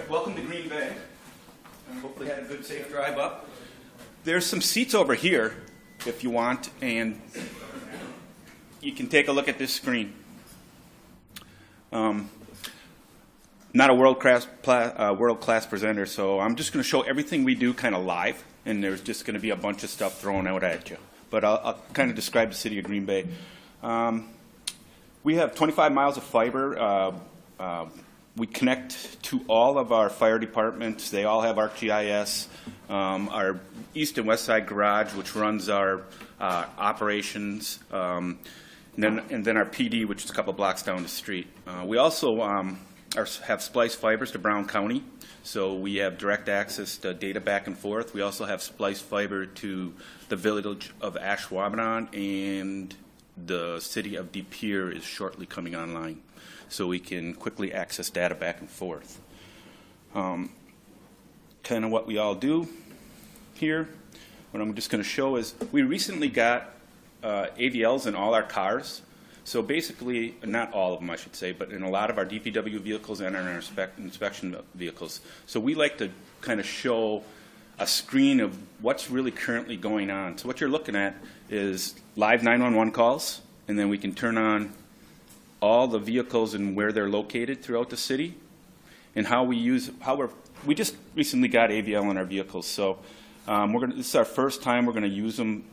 welcome to Green Bay. Hopefully you had a good, safe drive up. There's some seats over here if you want, and you can take a look at this screen. Not a world-class presenter, so I'm just going to show everything we do kind of live, and there's just going to be a bunch of stuff thrown out at you. But I'll kind of describe the city of Green Bay. We have 25 miles of fiber. We connect to all of our fire departments. They all have ArcGIS. Our east and west side garage, which runs our operations, and then our PD, which is a couple blocks down the street. We also have spliced fibers to Brown County, so we have direct access to data back and forth. We also have spliced fiber to the village of Ashwaubenon, and the city of De Pere is shortly coming online, so we can quickly access data back and forth. Kind of what we all do here. What I'm just going to show is we recently got AVLs in all our cars. So basically, not all of them I should say, but in a lot of our DPW vehicles and in our inspection vehicles. So we like to kind of show a screen of what's really currently going on. So what you're looking at is live 911 calls, and then we can turn on all the vehicles and where they're located throughout the city, and we just recently got AVL in our vehicles. So this is our first time we're going to use them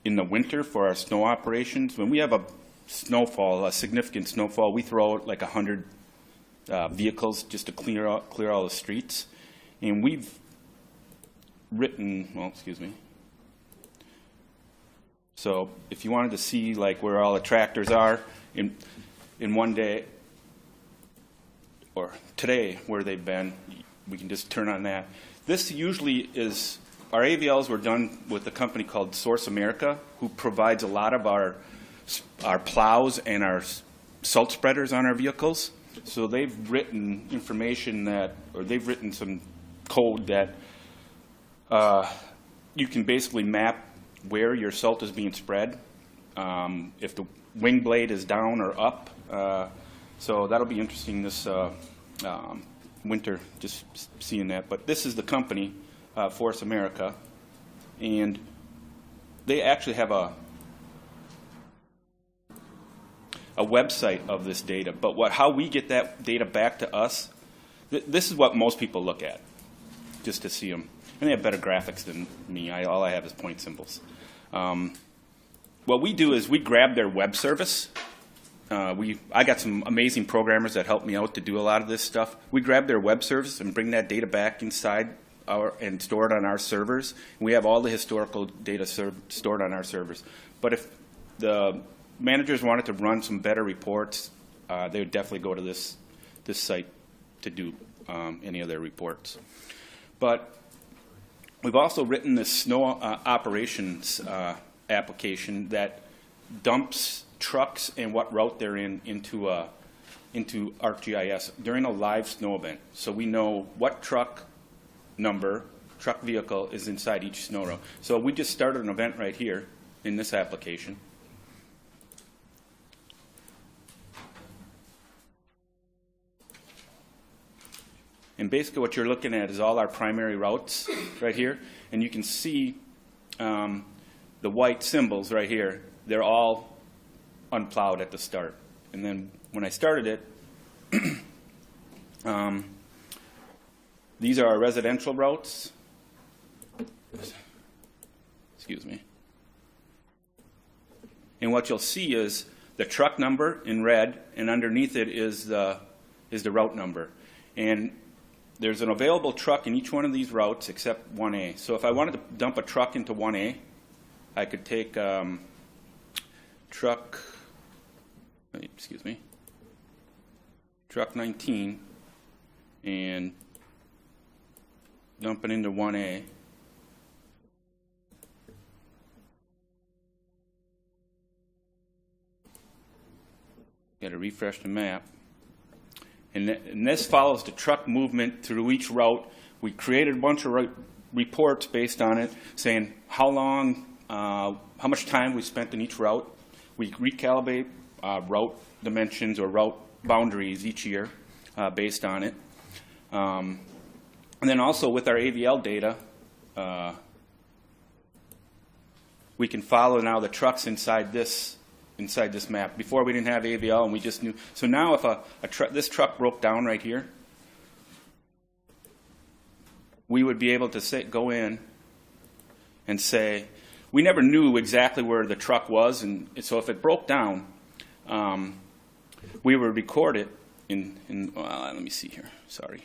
in the winter for our snow operations. When we have a significant snowfall, we throw out like 100 vehicles just to clear all the streets. And we've written, so if you wanted to see like where all the tractors are in one day, or today where they've been, we can just turn on that. This usually is, our AVLs were done with a company called Source America, who provides a lot of our plows and our salt spreaders on our vehicles. So they've written information they've written some code that you can basically map where your salt is being spread, if the wing blade is down or up. So that'll be interesting this winter, just seeing that. But this is the company, Force America, and they actually have a website of this data. But how we get that data back to us, this is what most people look at, just to see them. And they have better graphics than me. All I have is point symbols. What we do is we grab their web service. I got some amazing programmers that help me out to do a lot of this stuff. We grab their web service and bring that data back inside and store it on our servers. And we have all the historical data stored on our servers. But if the managers wanted to run some better reports, they would definitely go to this site to do any of their reports. But we've also written this snow operations application that dumps trucks and what route they're into ArcGIS during a live snow event. So we know what truck vehicle is inside each snow row. So we just started an event right here in this application. And basically what you're looking at is all our primary routes right here. And you can see the white symbols right here. They're all unplowed at the start. And then when I started it, these are our residential routes. Excuse me. And what you'll see is the truck number in red, and underneath it is the route number. And there's an available truck in each one of these routes except 1A. So if I wanted to dump a truck into 1A, I could take truck 19 and dump it into 1A. Got to refresh the map. And this follows the truck movement through each route. We created a bunch of reports based on it, saying how much time we spent in each route. We recalibrate route dimensions or route boundaries each year based on it. And then also with our AVL data, we can follow now the trucks inside this map. Before we didn't have AVL, and we just knew. So now if this truck broke down right here, we would be able to go in and say, we never knew exactly where the truck was, and so if it broke down, we would record it let me see here, sorry,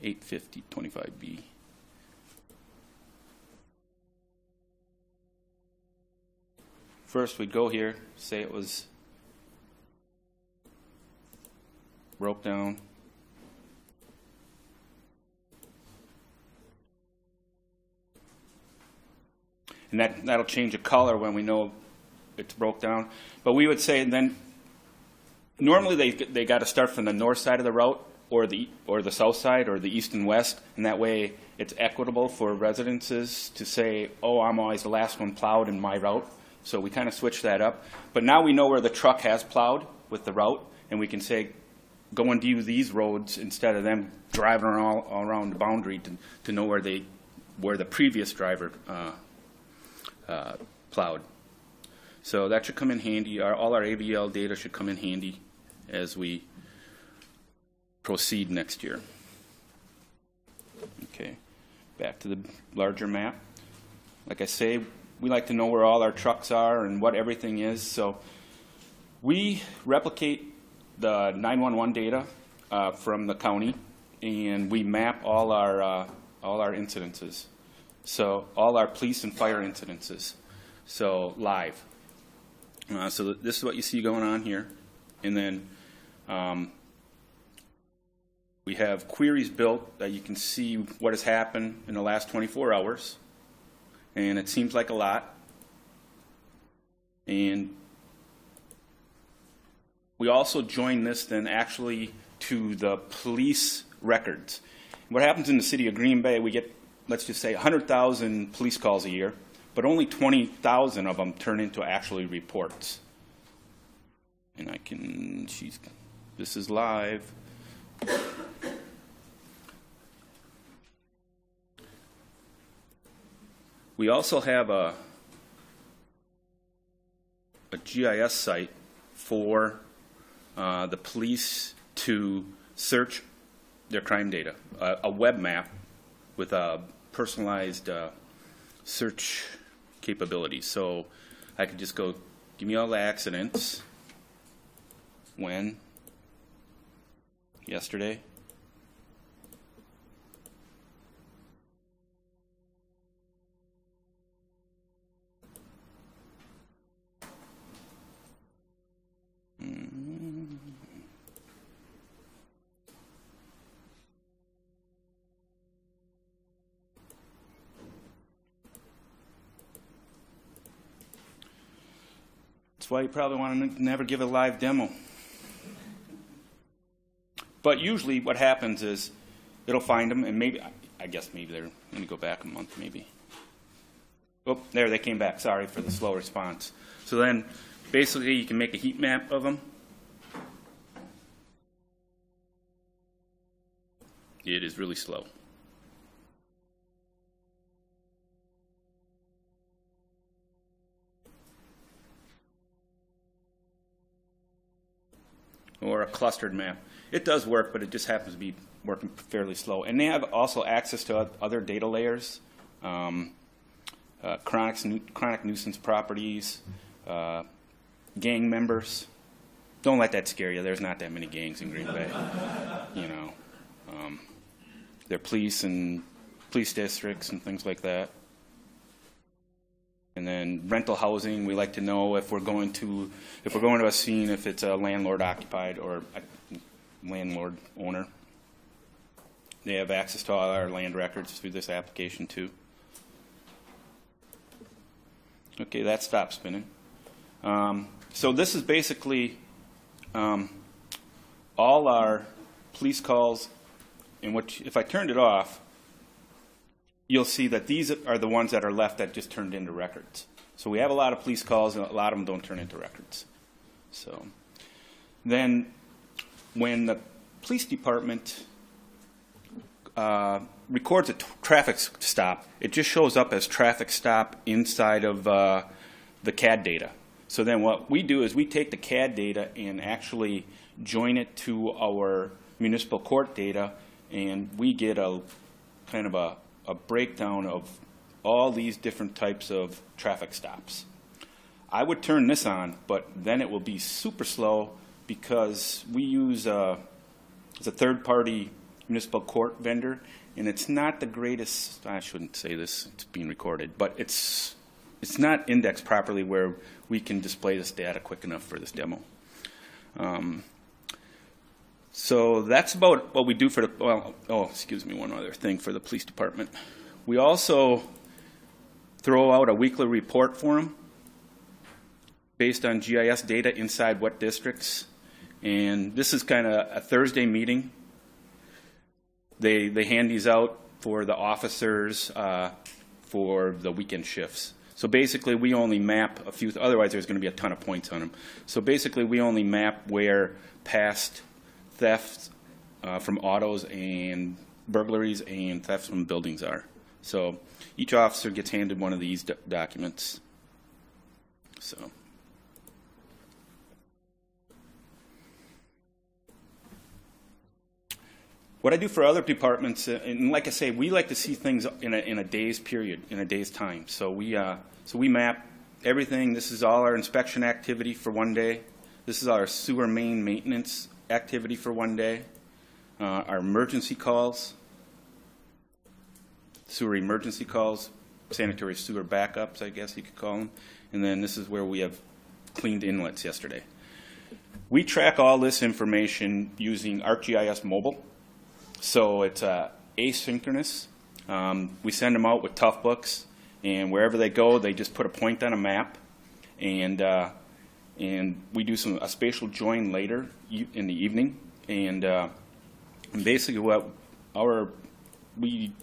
850, 25B. First, we'd go here, say it was broke down. And that'll change the color when we know it's broke down. But we would say then, normally they got to start from the north side of the route or the south side or the east and west, and that way it's equitable for residences to say, oh, I'm always the last one plowed in my route. So we kind of switch that up. But now we know where the truck has plowed with the route, and we can say, go and view these roads instead of them driving all around the boundary to know where the previous driver plowed. So that should come in handy. All our AVL data should come in handy as we proceed next year. Okay, back to the larger map. Like I say, we like to know where all our trucks are and what everything is. So we replicate the 911 data from the county, and we map all our incidences. So all our police and fire incidences. So live. So this is what you see going on here. And then we have queries built that you can see what has happened in the last 24 hours. And it seems like a lot. And we also join this then actually to the police records. What happens in the city of Green Bay, we get, let's just say, 100,000 police calls a year, but only 20,000 of them turn into actually reports. And this is live. We also have a GIS site for the police to search their crime data, a web map with a personalized search capability. So I could just go, give me all the accidents, when, yesterday, That's why you probably want to never give a live demo. But usually what happens is it'll find them, and maybe, I guess maybe they're going to go back a month maybe. Oh, there they came back. Sorry for the slow response. So then basically you can make a heat map of them. It is really slow. Or a clustered map. It does work, but it just happens to be working fairly slow. And they have also access to other data layers, chronic nuisance properties, gang members. Don't let that scare you. There's not that many gangs in Green Bay. You know, they're police and police districts and things like that. And then rental housing, we like to know if we're going to a scene, if it's a landlord occupied or a landlord owner. They have access to all our land records through this application too. Okay, that stopped spinning. So this is basically all our police calls, in which if I turned it off, you'll see that these are the ones that are left that just turned into records. So we have a lot of police calls, and a lot of them don't turn into records. So then when the police department records a traffic stop. It just shows up as traffic stop inside of the CAD data. So then what we do is we take the CAD data and actually join it to our municipal court data, and we get a kind of a breakdown of all these different types of traffic stops. I would turn this on, but then it will be super slow because we use it's a third-party municipal court vendor, and it's not the greatest. I shouldn't say this, it's being recorded, but it's not indexed properly where we can display this data quick enough for this demo. So that's about what we do for the, one other thing for the police department. We also throw out a weekly report for them based on GIS data inside what districts. And this is kind of a Thursday meeting. They hand these out for the officers for the weekend shifts. So basically we only map a few, otherwise there's going to be a ton of points on them. So basically we only map where past thefts from autos and burglaries and thefts from buildings are. So each officer gets handed one of these documents. So. What I do for other departments, and like I say, we like to see things in a day's period, in a day's time. So we map everything. This is all our inspection activity for one day. This is our sewer main maintenance activity for one day. Our emergency calls, sewer emergency calls, sanitary sewer backups, I guess you could call them. And then this is where we have cleaned inlets yesterday. We track all this information using ArcGIS Mobile. So it's asynchronous. We send them out with tough books, and wherever they go, they just put a point on a map, and we do a spatial join later in the evening, and basically we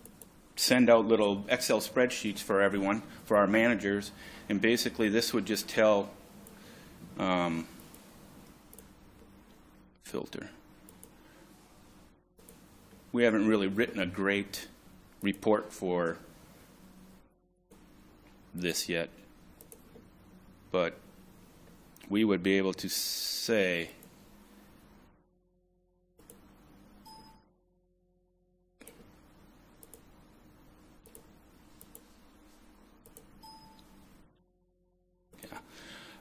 send out little Excel spreadsheets for everyone, for our managers, and basically this would just tell filter. We haven't really written a great report for this yet, but we would be able to say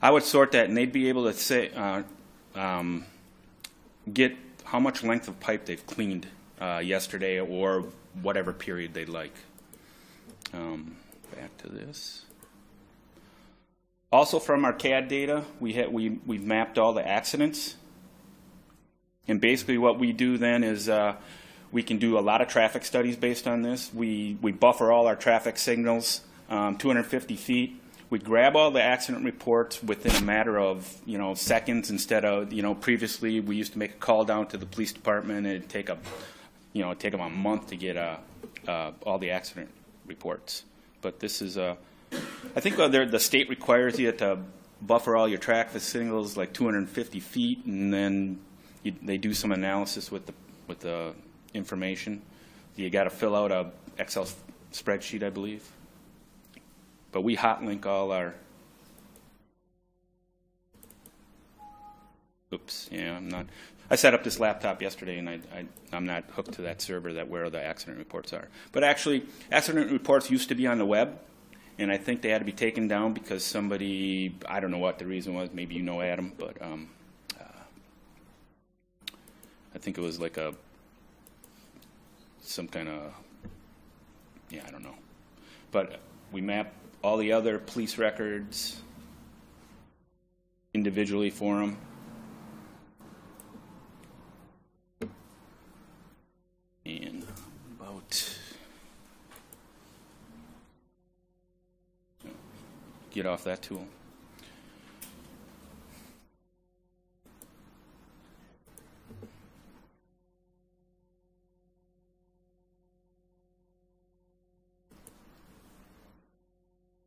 I would sort that, and they'd be able to say get how much length of pipe they've cleaned yesterday or whatever period they'd like. Back to this. Also from our CAD data, we've mapped all the accidents. And basically what we do then is we can do a lot of traffic studies based on this. We buffer all our traffic signals 250 feet. We grab all the accident reports within a matter of seconds instead of previously we used to make a call down to the police department and it'd take them a month to get all the accident reports. But this is I think the state requires you to buffer all your traffic signals like 250 feet, and then they do some analysis with the information. You got to fill out a Excel spreadsheet, I believe. But we hot link all our. Oops, yeah, I'm not. I set up this laptop yesterday, and I'm not hooked to that server where the accident reports are. But actually, accident reports used to be on the web, and I think they had to be taken down because somebody, I don't know what the reason was, maybe you know Adam, but I think it was like some kind of, I don't know. But we map all the other police records individually for them. And about get off that tool.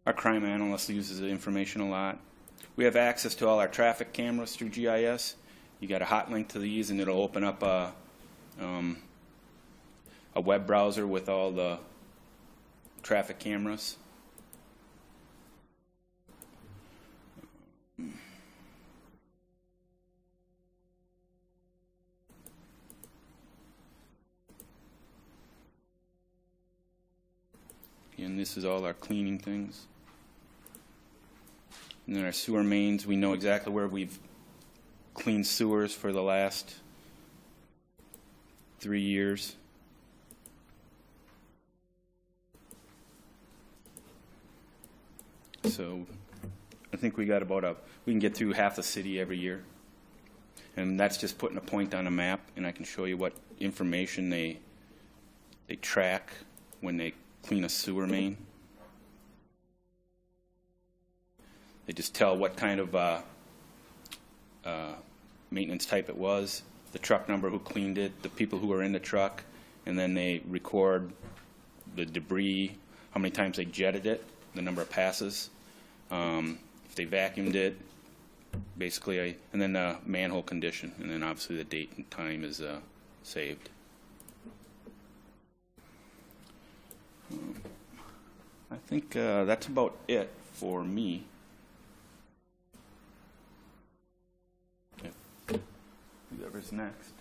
Our crime analyst uses the information a lot. We have access to all our traffic cameras through GIS. You got a hot link to these, and it'll open up a web browser with all the traffic cameras. And this is all our cleaning things. And then our sewer mains, we know exactly where we've cleaned sewers for the last 3 years. So I think we got we can get through half the city every year. And that's just putting a point on a map, and I can show you what information they track when they clean a sewer main. They just tell what kind of maintenance type it was, the truck number who cleaned it, the people who were in the truck, and then they record the debris, how many times they jetted it, the number of passes, if they vacuumed it, basically, and then the manhole condition, and then obviously the date and time is saved. I think that's about it for me. Whoever's next.